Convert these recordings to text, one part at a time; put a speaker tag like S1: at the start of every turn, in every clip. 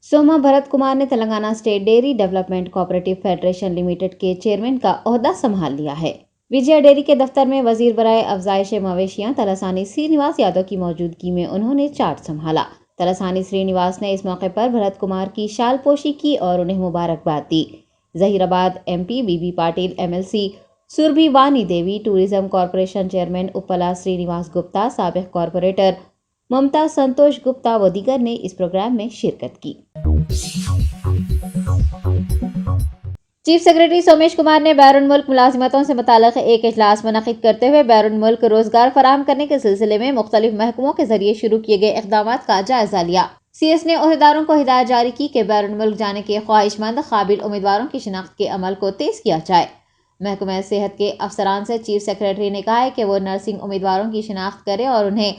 S1: सोमा भरत कुमार ने Telangana state dairy development cooperative federation limited के chairman का ओहदा संभाल लिया है। विजय डेयरी के दफ्तर में वजीर बराए अफजाइश मवेशियां तलसानी श्रीनिवास यादव की मौजूदगी में उन्होंने चार्ज संभाला। तलसानी श्रीनिवास ने इस मौके पर भरत कुमार की शाल पोशी की और उन्हें मुबारकबाद दी। जहीराबाद MP बीबी पाटिल MLC सुरभि वानी देवी, टूरिज्म कॉरपोरेशन चेयरमैन उपला श्रीनिवास गुप्ता, साबिक कॉरपोरेटर ममता संतोष गुप्ता व दीगर ने इस प्रोग्राम में शिरकत की। चीफ सेक्रेटरी सोमेश कुमार ने बैरून मुल्क मुलाजिमतों से मुताल्लिक़ एक इजलास मुनक़िद करते हुए बैरून मुल्क रोजगार फराहम करने के सिलसिले में मुख्तलिफ महकमों के जरिए शुरू किए गए इक़दामात का जायजा लिया। CS ने ओहदेदारों को हिदायत जारी की कि बैरून मुल्क जाने के ख्वाहिशमंद काबिल उम्मीदवारों की शिनाख्त के अमल को तेज किया जाए। महकमा सेहत के अफसरान से चीफ सेक्रेटरी ने कहा है कि वो नर्सिंग उम्मीदवारों की शिनाख्त करें और उन्हें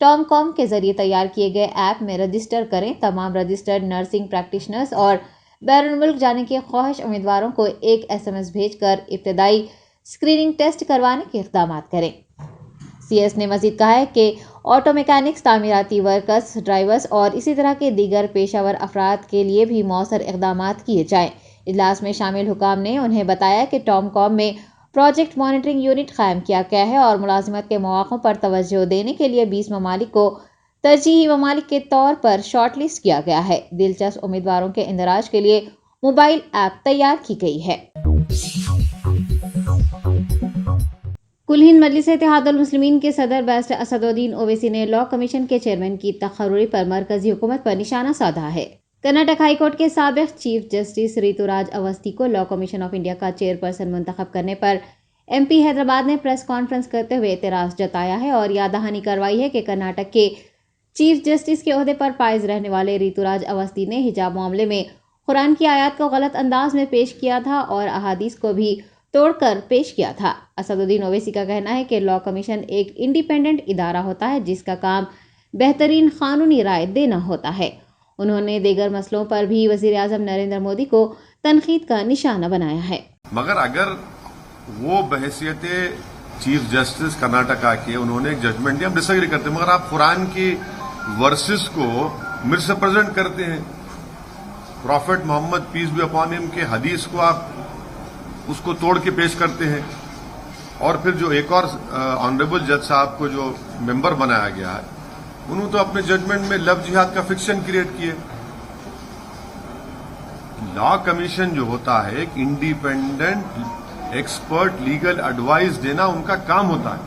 S1: टॉमकॉम के जरिए तैयार किए गए ऐप में रजिस्टर करें। तमाम रजिस्टर्ड नर्सिंग प्रैक्टिशनर्स और बैरून मुल्क जाने के ख्वाहिश उम्मीदवारों को एक SMS भेजकर इब्तदाई स्क्रीनिंग टेस्ट करवाने के इक़दामात करें। CS ने मजीद कहा है कि ऑटो मैकेनिक्स, तामीराती वर्कर्स, ड्राइवर्स और इसी तरह के दीगर पेशावर अफराद के लिए भी मौसर इक़दामात किए जाएँ। इजलास में शामिल हुकाम ने उन्हें बताया कि टॉमकॉम में प्रोजेक्ट मॉनिटरिंग यूनिट कायम किया गया है और मुलाजिमत के मौक़ों पर तवज्जो देने के लिए 20 ममालिक को तरजीही ममालिक के तौर पर शॉर्ट लिस्ट किया गया है। दिलचस्प उम्मीदवारों के इंदराज के लिए मोबाइल ऐप तैयार की गई है। कुल हिंद मजलिस इत्तेहादुल मुस्लिमीन के सदर बैरिस्टर असदुद्दीन ओवैसी ने लॉ कमीशन के चेयरमैन की तकर्रुरी पर मरकजी हुकूमत पर निशाना साधा है। कर्नाटक हाई कोर्ट के साबिक चीफ जस्टिस ऋतुराज अवस्थी को लॉ कमीशन ऑफ इंडिया का चेयरपर्सन मुंतखब करने पर MP हैदराबाद ने प्रेस कॉन्फ्रेंस करते हुए एतराज़ जताया है और याद दहानी करवाई है कि कर्नाटक के चीफ जस्टिस के ओहदे पर फाइज रहने वाले ऋतुराज अवस्थी ने हिजाब मामले में कुरान की आयत को गलत अंदाज में पेश किया था और अहादीस को भी तोड़कर पेश किया था। असदुद्दीन ओवैसी का कहना है कि लॉ कमीशन एक इंडिपेंडेंट इदारा होता है जिसका काम बेहतरीन कानूनी राय देना होता है। उन्होंने दीगर मसलों पर भी वज़ीर आज़म नरेंद्र मोदी को तनकीद का निशाना बनाया है।
S2: मगर अगर वो बहैसियत चीफ जस्टिस कर्नाटका के उन्होंने एक जजमेंट दिया, हम डिसएग्री करते हैं, मगर आप कुरान की वर्सेस को मिसरिप्रेजेंट करते हैं। Prophet Muhammad peace be upon him के हदीस को आप उसको तोड़ के पेश करते हैं और फिर जो एक और ऑनरेबल जज साहब को जो मेंबर बनाया गया है उन्होंने तो अपने जजमेंट में लव जिहाद का फिक्शन क्रिएट किए। लॉ कमीशन जो होता है एक इंडिपेंडेंट एक्सपर्ट लीगल एडवाइस देना उनका काम होता है।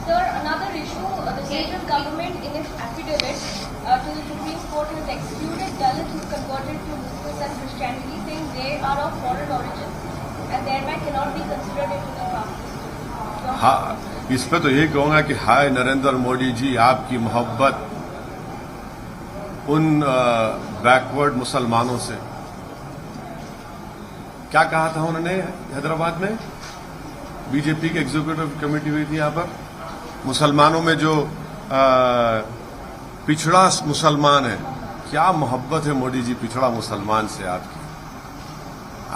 S3: Sir, another issue, the central government in its affidavit to the Supreme Court has excluded Dalits who converted to Muslims and Christianity, saying they are of foreign origin and thereby cannot be considered into the caste.
S2: हाँ, इस पे तो यही कहूंगा कि हाय नरेंद्र मोदी जी, आपकी मोहब्बत उन बैकवर्ड मुसलमानों से। क्या कहा था उन्होंने हैदराबाद में? बीजेपी की एग्जीक्यूटिव कमेटी हुई थी यहाँ पर, मुसलमानों में जो पिछड़ा मुसलमान है, क्या मोहब्बत है मोदी जी पिछड़ा मुसलमान से आपकी।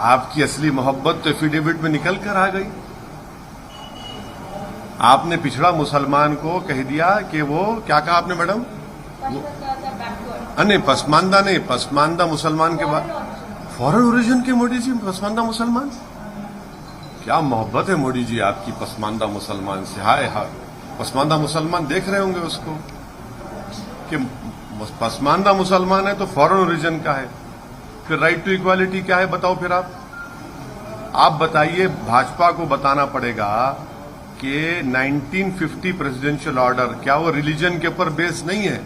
S2: आपकी असली मोहब्बत तो एफिडेविट में निकल कर आ गई। आपने पिछड़ा मुसलमान को कह दिया कि वो, क्या कहा आपने मैडम? नहीं, पसमानदा नहीं, पसमानदा मुसलमान के बाद फॉरेन ओरिजिन के मोदी जी पसमानदा मुसलमान। क्या मोहब्बत है मोदी जी आपकी पसमानदा मुसलमान से। हाय हाय, पसमानदा मुसलमान देख रहे होंगे उसको कि पसमानदा मुसलमान है तो फॉरेन ओरिजिन का है। फिर राइट टू इक्वालिटी क्या है बताओ। फिर आप बताइए, भाजपा को बताना पड़ेगा कि 1950 प्रेसिडेंशियल ऑर्डर क्या वो रिलीजन के ऊपर बेस नहीं है?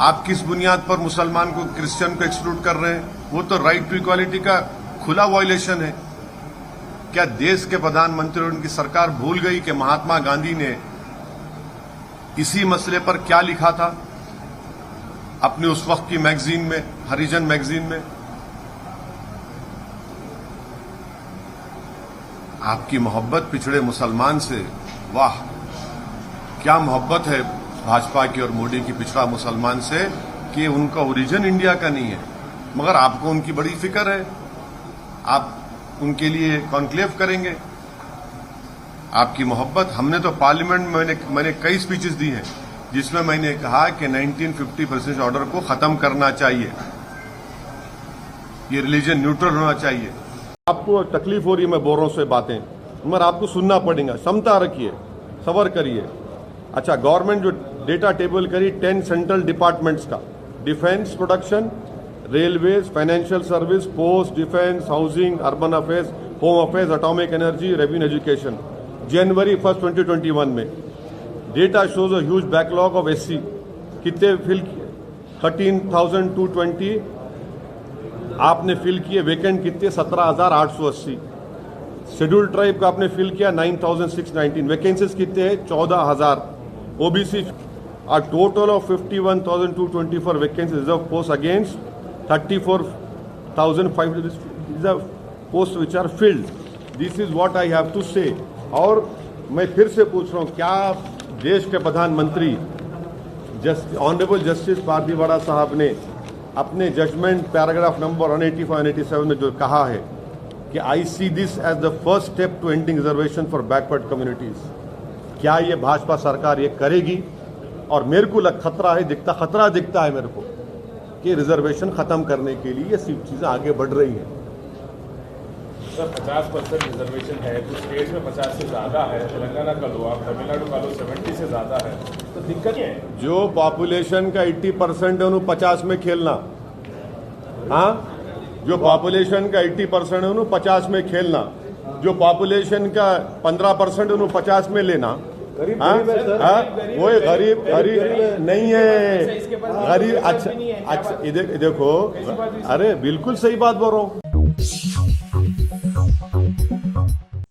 S2: आप किस बुनियाद पर मुसलमान को, क्रिश्चियन को एक्सक्लूड कर रहे हैं? वो तो राइट टू इक्वालिटी का खुला वायलेशन है। क्या देश के प्रधानमंत्री और उनकी सरकार भूल गई कि महात्मा गांधी ने इसी मसले पर क्या लिखा था अपने उस वक्त की मैगजीन में, हरिजन मैगजीन में? आपकी मोहब्बत पिछड़े मुसलमान से, वाह क्या मोहब्बत है भाजपा की और मोदी की पिछड़ा मुसलमान से कि उनका ओरिजिन इंडिया का नहीं है, मगर आपको उनकी बड़ी फिक्र है। आप उनके लिए कॉन्क्लेव करेंगे। आपकी मोहब्बत, हमने तो पार्लियामेंट में मैंने कई स्पीचेस दी हैं جس میں نے کہا کہ 1950% آرڈر کو ختم کرنا چاہیے، یہ ریلیجن نیوٹرل ہونا چاہیے۔ آپ کو تکلیف ہو رہی ہے میں بول رہا ہوں سے باتیں، مگر آپ کو سننا پڑے گا، سمتا رکھیے، صبر کریے۔ اچھا، گورنمنٹ جو ڈیٹا ٹیبل کری 10 سینٹرل ڈپارٹمنٹس کا، defence production, railways, financial service, post, defence, housing, urban affairs, home affairs, atomic energy, revenue education, جنوری 1 2021 میں data shows a huge backlog of SC، کتنے فل کیے 13,220 آپ نے فل کیے، ویکنٹ کتنے 17,880، شیڈول ٹرائب کا آپ نے فل کیا 9,619، ویکینسیز کتنے ہیں 14,000، OBC a total of 51,224 vacancies reserved posts against 34,500 these are posts which are filled. This is what I have to say. اور میں پھر سے پوچھ رہا ہوں، کیا دیش کے پردھان منتری آنریبل جسٹس پارتھی واڑا صاحب نے اپنے ججمنٹ پیراگراف نمبر 185-187 میں جو کہا ہے کہ I see this as the first step to ending reservation for backward communities، کیا یہ بھاجپا سرکار یہ کرے گی؟ اور میرے کو خطرہ دکھتا ہے میرے کو کہ ریزرویشن ختم کرنے کے لیے یہ چیزیں آگے بڑھ رہی ہیں۔
S4: سر 50% ریزرویشن ہے، کچھ اسٹیٹ میں 50 سے زیادہ ہے، تلنگانہ کا لو، آپ تمل ناڈو کا لو 70 سے زیادہ ہے، تو دقت ہے۔
S2: جو پاپولیشن کا 80% ہے انہوں 50 میں کھیلنا، ہاں، جو پاپولیشن کا 80% ہے انہوں 50 میں کھیلنا، جو پاپولیشن کا 15% انہوں 50 میں لینا، وہ غریب نہیں ہے، غریب اچھا دیکھو، ارے بالکل صحیح بات بول رہا ہوں۔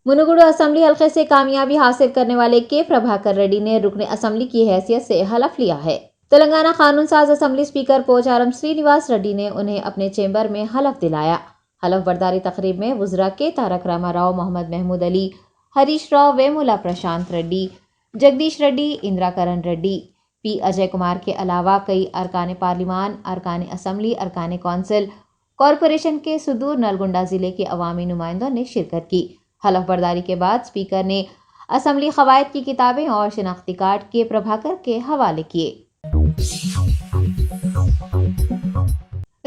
S1: منوگوڈو اسمبلی حلقے سے کامیابی حاصل کرنے والے کے پربھاکر ریڈی نے رکن اسمبلی کی حیثیت سے حلف لیا ہے۔ تلنگانہ قانون ساز اسمبلی اسپیکر پوچارم سرینیواس ریڈی نے انہیں اپنے چیمبر میں حلف دلایا۔ حلف برداری تقریب میں وزراء کے تارک راما راؤ، محمد محمود علی، ہریش راؤ، ویمولا پرشانت ریڈی، جگدیش ریڈی، اندرا کرن ریڈی، پی اجے کمار کے علاوہ کئی ارکان پارلیمان، ارکان اسمبلی، ارکان کونسل، کارپوریشن کے صدور نلگنڈا ضلع کے عوامی نمائندوں نے شرکت کی۔ حلف برداری کے بعد اسپیکر نے اسمبلی قواعد کی کتابیں اور شناختی کارڈ کے پربھاکر کے حوالے کیے۔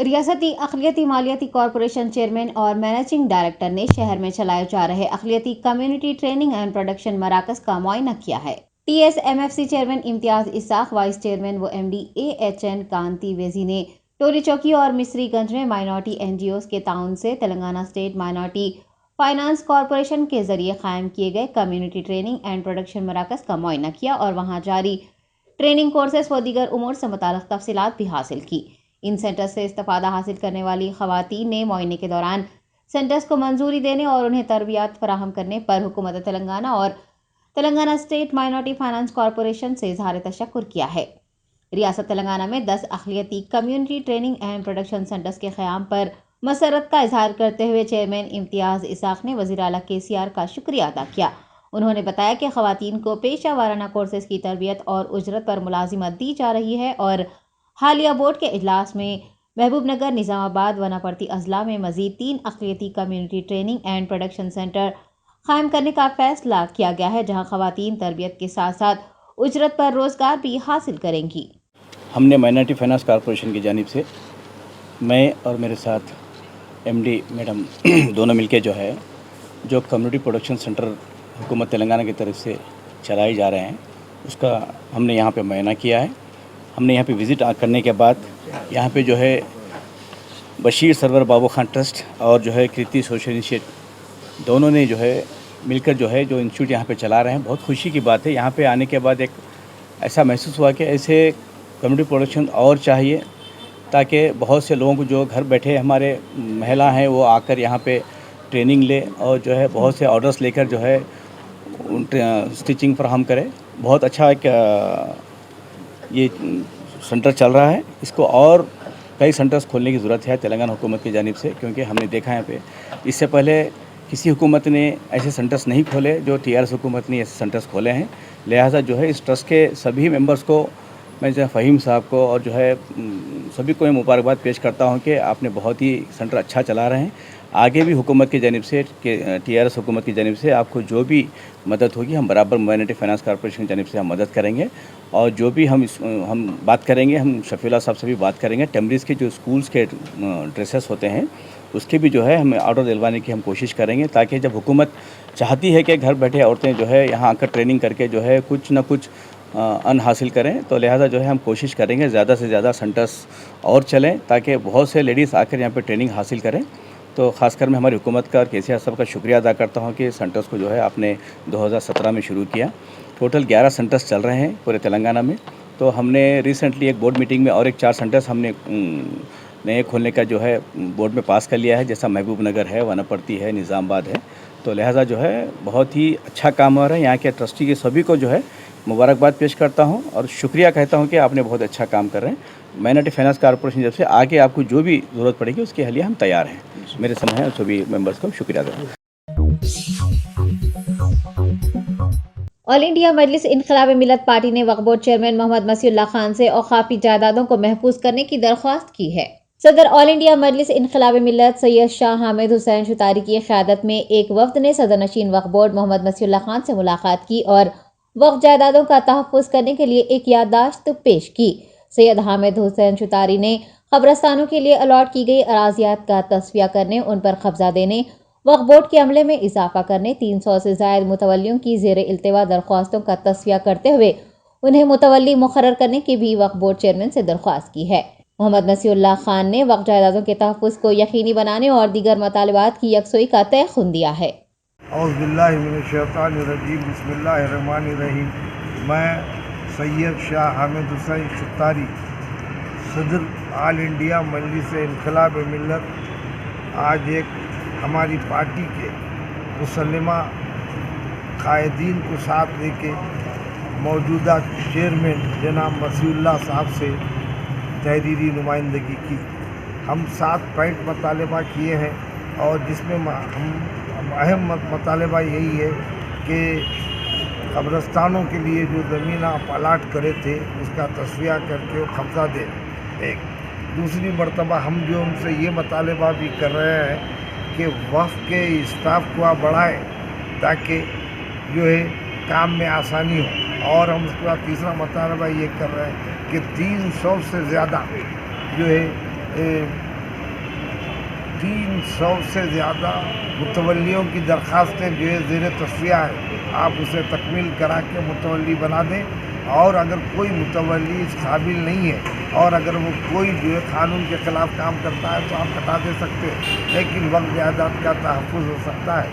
S1: ریاستی اقلیتی مالیاتی کارپوریشن چیئرمین اور مینیجنگ ڈائریکٹر نے شہر میں چلائے جا رہے اقلیتی کمیونٹی ٹریننگ اینڈ پروڈکشن مراکز کا معائنہ کیا ہے۔ TSMFC چیئرمین امتیاز اسحاق، وائس چیئرمین و MD AHN کانتی ویزی نے ٹولی چوکی اور مصری گنج میں مائنارٹی NGOs کے تعاون سے Telangana state minority finance corporation کے ذریعے قائم کیے گئے کمیونٹی ٹریننگ اینڈ پروڈکشن مراکز کا معائنہ کیا اور وہاں جاری ٹریننگ کورسز و دیگر امور سے متعلق تفصیلات بھی حاصل کی۔ ان سینٹر سے استفادہ حاصل کرنے والی خواتین نے معائنے کے دوران سینٹرز کو منظوری دینے اور انہیں تربیت فراہم کرنے پر حکومت تلنگانہ اور Telangana state minority finance corporation سے اظہار تشکر کیا ہے۔ ریاست تلنگانہ میں 10 اقلیتی community training and production centres کے قیام پر مسرت کا اظہار کرتے ہوئے چیئرمین امتیاز اسحاق نے وزیر اعلیٰ KCR کا شکریہ ادا کیا۔ انہوں نے بتایا کہ خواتین کو پیشہ ورانہ کورسز کی تربیت اور اجرت پر ملازمت دی جا رہی ہے اور حالیہ بورڈ کے اجلاس میں محبوب نگر، نظام آباد، وناپرتی اضلاع میں مزید 3 اقلیتی community training and production centre قائم کرنے کا فیصلہ کیا گیا ہے، جہاں خواتین تربیت کے ساتھ ساتھ اجرت پر روزگار بھی حاصل کریں گی۔
S5: ہم نے مائنارٹی فائنانس کارپوریشن کی جانب سے میں اور میرے ساتھ MD میڈم دونوں مل کے جو کمیونٹی پروڈکشن سینٹر حکومت تلنگانہ کی طرف سے چلائے جا رہے ہیں، اس کا ہم نے یہاں پہ معائنہ کیا ہے۔ ہم نے یہاں پہ وزٹ کرنے کے بعد یہاں پہ بشیر سرور بابو خان ٹرسٹ اور کرتی سوشل انیشیٹو دونوں نے مل کر جو انسٹیٹیوٹ یہاں پہ چلا رہے ہیں۔ بہت خوشی کی بات ہے، یہاں پہ آنے کے بعد ایک ایسا محسوس ہوا کہ ایسے کمیونٹی پروڈکشن اور چاہیے، تاکہ بہت سے لوگوں کو جو گھر بیٹھے ہمارے مہیلا ہیں وہ آ کر یہاں پہ ٹریننگ لے اور بہت سے آرڈرز لے کر اسٹیچنگ فراہم کرے۔ بہت اچھا ایک یہ سینٹر چل رہا ہے، اس کو اور کئی سینٹرز کھولنے کی ضرورت ہے تلنگانہ حکومت کی جانب سے، کیونکہ ہم نے دیکھا ہے یہاں پہ اس سے پہلے کسی حکومت نے ایسے سینٹرز نہیں کھولے جو TRS حکومت نے ایسے سینٹرز کھولے ہیں۔ لہٰذا اس ٹرسٹ کے سبھی ممبرز کو میں فہیم صاحب کو اور سبھی کو میں مبارکباد پیش کرتا ہوں کہ آپ نے بہت ہی سینٹر اچھا چلا رہے ہیں۔ आगे भी हुकूमत की जानिब से TRS हुकूमत की जानिब से आपको जो भी मदद होगी हम बराबर माइनॉरिटी फाइनेंस कॉर्पोरेशन की जानिब से हम मदद करेंगे। और जो भी हम बात करेंगे, हम शफीउल्लाह साहब से भी बात करेंगे, टेम्बरीज़ के जो स्कूल्स के ड्रेसेस होते हैं उसके भी जो है हमें ऑर्डर दिलवाने की हम कोशिश करेंगे, ताकि जब हुकूमत चाहती है कि घर बैठे औरतें जो है यहाँ आकर ट्रेनिंग करके जो है कुछ ना कुछ अन हासिल करें, तो लिहाजा जो है हम कोशिश करेंगे ज़्यादा से ज़्यादा सेंटर्स और चलें ताकि बहुत से लेडीज़ आकर यहाँ पे ट्रेनिंग हासिल करें। तो ख़ासकर मैं हमारी हुकूमत का और KCR साहब का शुक्रिया अदा करता हूँ कि सेंटर्स को जो है आपने 2017 में शुरू किया। टोटल 11 सेंटर्स चल रहे हैं पूरे तेलंगाना में। तो हमने रिसेंटली एक बोर्ड मीटिंग में और एक 4 सेंटर्स हमने नए खोलने का जो है बोर्ड में पास कर लिया है, जैसा महबूब नगर है, वनापर्ती है, निज़ामाबाद है। तो लिहाजा जो है बहुत ही अच्छा काम हो रहा है। यहाँ के ट्रस्टी के सभी को जो है मुबारकबाद पेश करता हूँ और शुक्रिया कहता हूँ कि आपने बहुत अच्छा काम कर रहे हैं। माइनॉरिटी फाइनेंस कॉर्पोरेशन जब से आगे आपको जो भी ज़रूरत पड़ेगी उसके लिए हम तैयार हैं। मेरे समय है सभी मेंबर्स को शुक्रिया देता हूँ।
S1: ऑल इंडिया मजलिस इनकलाब मिल्लत पार्टी ने वक्फ बोर्ड चेयरमैन मोहम्मद मसीउल्लाह खान से औकाफी जायदादों को महफूज करने की दरख्वास्त की है। सदर ऑल इंडिया मजलिस इनकलाब मिल्लत सैयद शाह हामिद हुसैन शुतारी की क़यादत में एक वफ्द ने सदर नशीन वक्फ बोर्ड मोहम्मद मसीउल्लाह खान से मुलाकात की और वक्फ जायदादों का तहफ़्फ़ुज़ करने के लिए एक याददाश्त पेश की। सैयद हामिद हुसैन शुतारी ने कब्रस्तानों के लिए अलॉट की गई अराजियात का तस्फिया करने, उन पर कब्जा देने, वक्फ बोर्ड के अमले में इजाफा करने, 300 से ज़ायद मुतवल्लियों की ज़ेर इल्तिवा दरख्वास्तों का तस्फिया करते हुए उन्हें मुतवल्ली मुकर्रर करने की भी वक्फ बोर्ड चेयरमैन से दरख्वास्त की है। मोहम्मद मसीउल्लाह खान ने वक्फ जायदादों के तहफ़्फ़ुज़ को यकीनी बनाने और दीगर मतालिबात की यकसोई का तयख़ुन दिया है।
S6: औज़ुबिल्लाहिमिनश्शैतानिर्रजीम, बिस्मिल्लाहिर्रहमानिर्रहीम। मैं सैयद शाह हामिद हुसैन शुतारी, सदर ऑल इंडिया मजलिस इनकलाब मिल्लत, आज एक हमारी पार्टी के मुसल्लिमा कायदीन को साथ लेके मौजूदा चेयरमैन जनाब मसीउल्लाह साहब से तहरीरी नुमाइंदगी की। हम 7 पॉइंट मुतालबा किए हैं और जिसमें हम अहम मुतालबा यही है कि कब्रस्तानों के लिए जो ज़मीन आप अलाट करे थे उसका तस्फिया करके वो कब्ज़ा दे। एक दूसरी मरतबा हम जो उनसे ये मुतालबा भी कर रहे हैं कि वफ़्क़ के स्टाफ को आप बढ़ाएँ ताकि जो है काम में आसानी हो। और हम उसके बाद तीसरा मुतालबा ये कर रहे हैं कि 300 से ज़्यादा जो है 300 से ज़्यादा मुतवल्लियों की दरख्वास्तें जो है ज़ेर तस्फिया है, आप उसे तकमील करा के मुतवल्ली बना दें। और अगर कोई मुतवल्ली इस काबिल नहीं है और अगर वो कोई जो है क़ानून के ख़िलाफ़ काम करता है तो आप हटा दे सकते हैं, लेकिन वक्फ जायदाद का तहफ़्फ़ुज़ हो सकता है।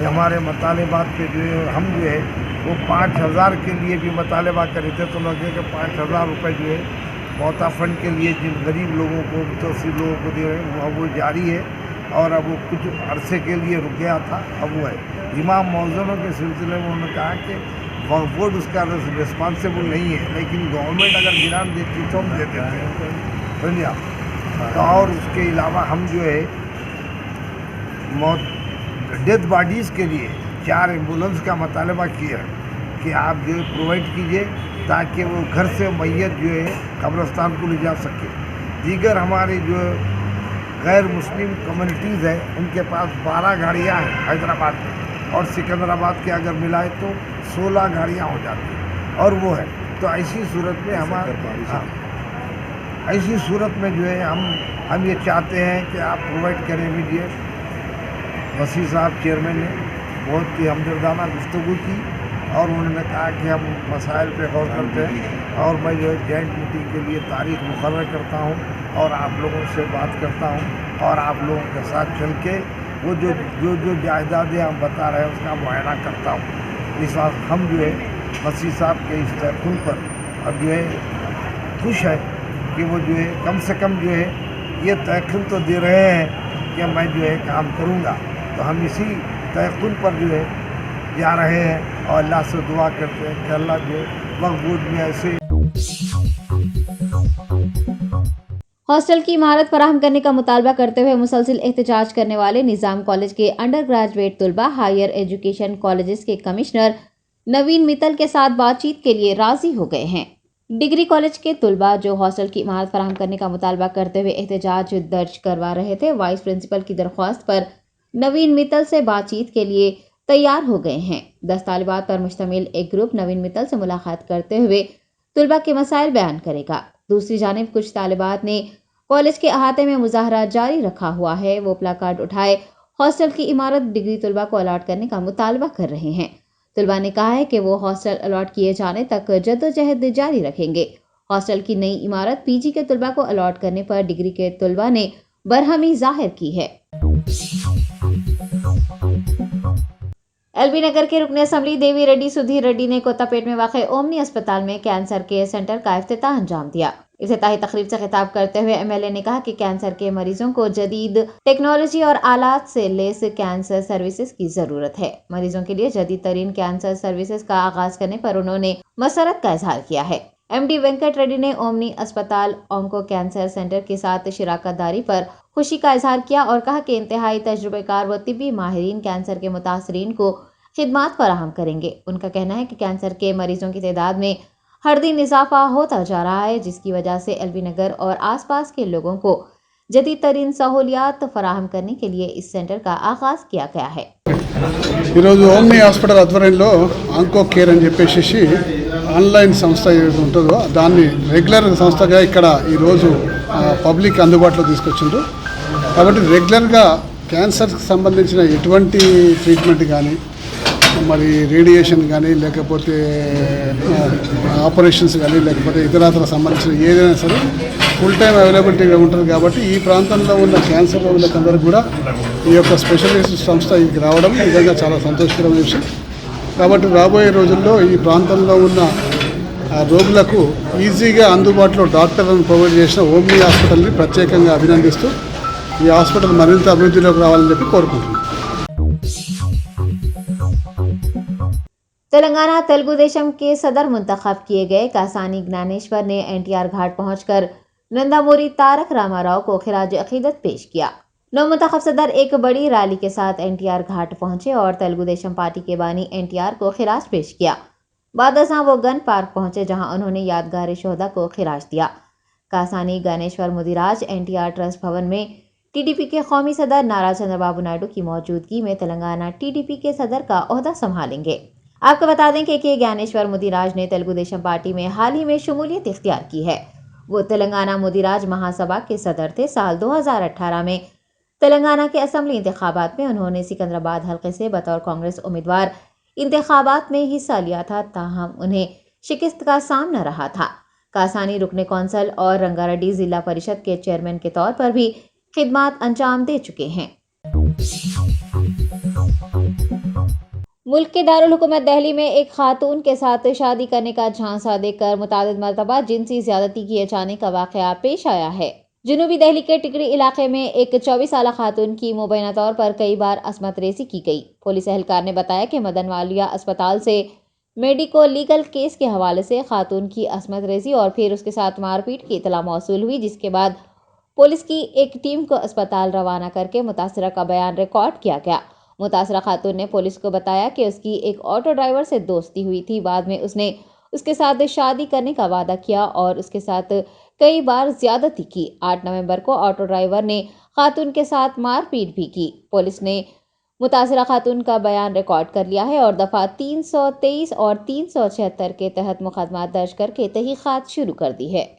S6: हमारे मुतालबात पे जो है हम जो है वो 5000 के लिए भी मुतालबा करे थे, तो लगे कि 5000 रुपये जो है मौता फ़ंड के लिए जिन गरीब लोगों को, मुतवस्सिल लोगों को दे रहे हैं वो जारी है और अब वो कुछ अरसे के लिए रुक गया था, अब वो है। इमाम मौज़ूनों के सिलसिले में उन्होंने कहा कि वक्फ बोर्ड उसका रिस्पॉन्सिबल नहीं है, लेकिन गवर्नमेंट अगर गिरान देती तो हम देते थे, समझिए आप। और उसके अलावा हम जो है डेथ बॉडीज़ के लिए 4 एम्बुलेंस का मुतालबा किया कि आप जो है प्रोवाइड कीजिए ताकि वो घर से मैयत जो है कब्रस्तान को ले जा सके। दीगर हमारे जो गैर मुस्लिम कम्युनिटीज़ है उनके पास 12 गाड़ियाँ हैं हैदराबाद में, और सिकंदराबाद के अगर मिलाए तो 16 गाड़ियाँ हो जाती हैं, और वो है। तो ऐसी सूरत में ऐसी सूरत में जो है हम ये चाहते हैं कि आप प्रोवाइड करें लीजिए। वसी साहब चेयरमैन ने बहुत ही हमदर्दाना गुफ्तगू की और उन्होंने कहा कि हम मसाइल पे गौर करते हैं, और मैं जो है जॉइंट मीटिंग के लिए तारीख मुकर्रर करता हूँ और आप लोगों से बात करता हूँ और आप लोगों के साथ चल के वो जो जायदादें हम बता रहे हैं उसका मुआयना करता हूँ। इस वक्त हम जो है वसी साहब के इस तयक़ुन पर अब जो है खुश है कि वो जो है कम से कम जो है ये तयक़ुन तो दे रहे हैं कि मैं जो है काम करूँगा। तो हम इसी तयक़ुन पर जो है जा रहे हैं और अल्लाह से दुआ करते हैं कि अल्लाह जो है वक्फ बोर्ड में ऐसे
S1: हॉस्टल की इमारत फराहम करने का मुतालबा करते हुए मुसलसिल एहतजाज करने वाले निज़ाम कॉलेज के अंडर ग्रेजुएट तलबा हायर एजुकेशन कॉलेजेस के कमिश्नर नवीन मित्तल के साथ बातचीत के लिए राजी हो गए हैं। डिग्री कॉलेज के तलबा जो हॉस्टल की इमारत फराहम करने का मुतालबा करते हुए एहतजाज दर्ज करवा रहे थे, वाइस प्रिंसिपल की दरख्वास्त पर नवीन मित्तल से बातचीत के लिए तैयार हो गए हैं। 10 तालिबात पर मुश्तमिल एक ग्रुप नवीन मित्तल से मुलाकात करते हुए तलबा के मसाइल बयान करेगा। दूसरी जानिब कुछ तालिबात ने कॉलेज के अहाते में मुजाहरा जारी रखा हुआ है। वो प्लाकार्ड उठाए हॉस्टल की इमारत डिग्री तलबा को अलॉट करने का मुतालबा कर रहे हैं। तलबा ने कहा है कि वो हॉस्टल अलॉट किए जाने तक जद्दोजहद जारी रखेंगे। हॉस्टल की नई इमारत पीजी के तलबा को अलॉट करने पर डिग्री के तलबा ने बरहमी जाहिर की है। एलबी नगर के रुकन असम्बली देवी रेड्डी सुधीर रेड्डी ने कोतापेट में वाक़ ओमनी अस्पताल में कैंसर केयर सेंटर का इफ्तिताह अंजाम दिया। इफ्तिताही तकरीब से खिताब करते हुए एमएलए ने कहा कि कैंसर के मरीजों को जदीद टेक्नोलॉजी और आलात से लेस कैंसर सर्विसेज की जरूरत है। मरीजों के लिए जदीद तरीन कैंसर सर्विसेज का आगाज करने पर उन्होंने मसरत का इजहार किया है। एमडी वेंकट रेड्डी ने ओमनी अस्पताल ऑन्को कैंसर सेंटर के साथ शिराकतदारी पर खुशी का इजहार किया और कहा कि इंतहाई तजुर्बेकार व तिब्बी माहिरीन कैंसर के मुतासरीन को खिदमात फराहम करेंगे। उनका कहना है कि कैंसर के मरीजों की तादाद में हर दिन इजाफा होता जा रहा है, जिसकी वजह से एलबी नगर और आसपास के लोगों को जदीद तरीन सहूलियात फराहम करने के लिए इस सेंटर का आगाज किया गया है।
S7: ఈరోజు ఓమ్ని హాస్పిటల్ ఆధ్వర్యంలో ఆంకో కేర్ అని చెప్పేసి ఆన్లైన్ సంస్థ ఏదైతే ఉంటుందో దాన్ని రెగ్యులర్ సంస్థగా ఇక్కడ ఈరోజు పబ్లిక్ అందుబాటులో తీసుకొచ్చిండ్రు. కాబట్టి రెగ్యులర్గా క్యాన్సర్కి సంబంధించిన ఎటువంటి ట్రీట్మెంట్ కానీ మరి రేడియేషన్ కానీ లేకపోతే ఆపరేషన్స్ కానీ లేకపోతే ఇతరత్ర సంబంధించిన ఏదైనా సరే ఫుల్ టైం అవైలబిలిటీగా ఉంటుంది. కాబట్టి ఈ ప్రాంతంలో ఉన్న క్యాన్సర్ రోగులకందరికీ కూడా ఈ యొక్క స్పెషలిస్ట్ సంస్థ ఇక్కడికి రావడం నిజంగా చాలా సంతోషకరమైన విషయం. కాబట్టి రాబోయే రోజుల్లో ఈ ప్రాంతంలో ఉన్న రోగులకు ఈజీగా అందుబాటులో డాక్టర్లను ప్రొవైడ్ చేసిన ఓమ్ని హాస్పిటల్ని ప్రత్యేకంగా అభినందిస్తూ ఈ హాస్పిటల్ మరింత అభివృద్ధిలోకి రావాలని చెప్పి కోరుకుంటున్నాను.
S1: तेलंगाना तेलुगु देशम के सदर मुंतखब किए गए कासानी ज्ञानेश्वर ने एनटीआर घाट पहुंचकर नंदामुरी तारक रामाराव को खिराज अकीदत पेश किया। नौ मुंतखब सदर एक बड़ी रैली के साथ एनटीआर घाट पहुंचे और तेलुगु देशम पार्टी के बानी एनटीआर को खिराज पेश किया। बाद अज़ां वो गन पार्क पहुंचे जहां उन्होंने यादगार शोहदा को खिराज दिया। कासानी ज्ञानेश्वर मुदिराज एनटीआर ट्रस्ट भवन में टीडीपी के कौमी सदर नारा चंद्रबाबू नायडू की मौजूदगी में तेलंगाना टीडीपी के सदर का ओहदा संभालेंगे। आपको बता दें कि के ज्ञानेश्वर मुदिराज ने तेलुगु देशम पार्टी में हाल ही में शमूलियत इख्तियार की है। वो तेलंगाना मुदिराज महासभा के सदर थे। साल 2018 में तेलंगाना के असम्बली इंतखाबात में उन्होंने सिकंदराबाद हल्के से बतौर कांग्रेस उम्मीदवार इंतखाबात में हिस्सा लिया था, ताहम उन्हें शिकस्त का सामना रहा था। कासानी रुकने कौंसल और रंगारेड्डी जिला परिषद के चेयरमैन के तौर पर भी खिदमात अंजाम दे चुके हैं। मुल्क के दारुल हुकूमत दिल्ली में एक खातून के साथ शादी करने का झांसा देकर मुतादिद मरतबा जिनसी ज्यादती किए जाने का वाक़या पेश आया है। जनूबी दिल्ली के टिकरी इलाके में एक 24 साल खातून की मुबैना तौर पर कई बार अस्मत रेजी की गई। पुलिस एहलकार ने बताया कि मदनवालिया अस्पताल से मेडिको लीगल केस के हवाले से खातून की अस्मत रेजी और फिर उसके साथ मारपीट की इतला मौसूल हुई, जिसके बाद पुलिस की एक टीम को अस्पताल रवाना करके मुतासरा का बयान रिकॉर्ड किया गया। मुतासरा खातून ने पुलिस को बताया कि उसकी एक ऑटो ड्राइवर से दोस्ती हुई थी। बाद में उसने उसके साथ शादी करने का वादा किया और उसके साथ कई बार ज्यादती की। 8 नवंबर को ऑटो ड्राइवर ने खातून के साथ मारपीट भी की। पुलिस ने मुतासरा खातून का बयान रिकॉर्ड कर लिया है और दफ़ा 323 और 376 के तहत मुकदमा दर्ज करके तहकीकात शुरू कर दी है।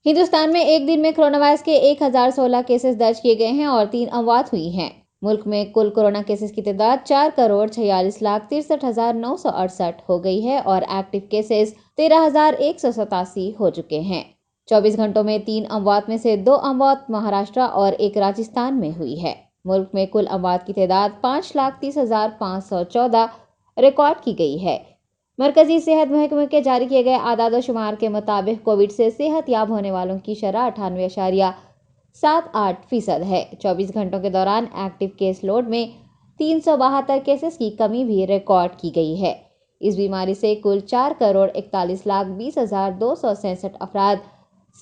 S1: हिंदुस्तान में एक दिन में कोरोना वायरस के 1016 केसेस दर्ज किए गए हैं और 3 अमवात हुई हैं। मुल्क में कुल कोरोना केसेस की तादाद 4,46,63,968 हो गई है और एक्टिव केसेस 13,187 हो चुके हैं। 24 घंटों में 3 अमवात में से 2 अमवात महाराष्ट्र और 1 राजस्थान में हुई है। मुल्क में कुल अमवात की तादाद 5,30,514 रिकॉर्ड की गई है। मरकजी सेहत महकमे के जारी किए गए आदाद शुमार के मुताबिक कोविड से सेहत याब होने वालों की शरह 98.78% है। 24 घंटों के दौरान एक्टिव केस लोड में 372 केसेस की कमी भी रिकॉर्ड की गई है। इस बीमारी से कुल 4,41,20,267 अफराद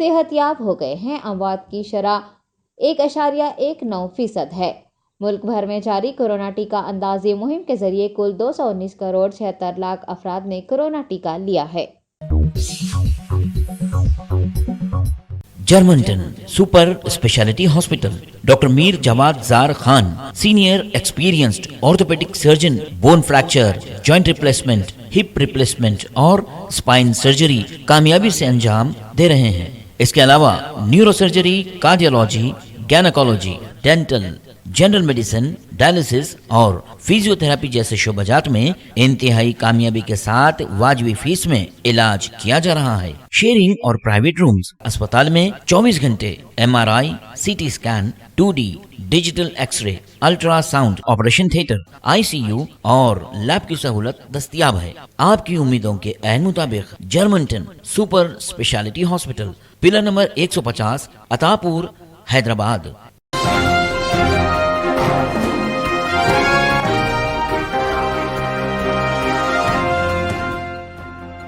S1: सेहत याब हो गए हैं। अमवात की शरह 1.19% है। मुल्क भर में जारी कोरोना टीका अंदाजी मुहिम के जरिए कुल 219 करोड़ 76 लाख अफराद ने कोरोना टीका लिया है।
S8: जर्मनटन super speciality hospital, doctor Mir Jawad Zar Khan, senior experienced orthopaedic surgeon, bone fracture, joint replacement, hip replacement और स्पाइन सर्जरी कामयाबी से अंजाम दे रहे हैं। इसके अलावा neuro surgery, cardiology, gynaecology, dental, general medicine, dialysis और फिजियोथेरेपी जैसे शोबाजात में इंतहाई कामयाबी के साथ वाजबी फीस में इलाज किया जा रहा है। शेयरिंग और प्राइवेट रूम्स, अस्पताल में 24 घंटे MRI, CT scan, 2D digital x-ray, ultrasound, operation theatre, ICU और लैब की सहूलत दस्तयाब है। आपकी उम्मीदों के ऐन मुताबिक Germanten super speciality hospital, pillar number 150, Attapur, Hyderabad.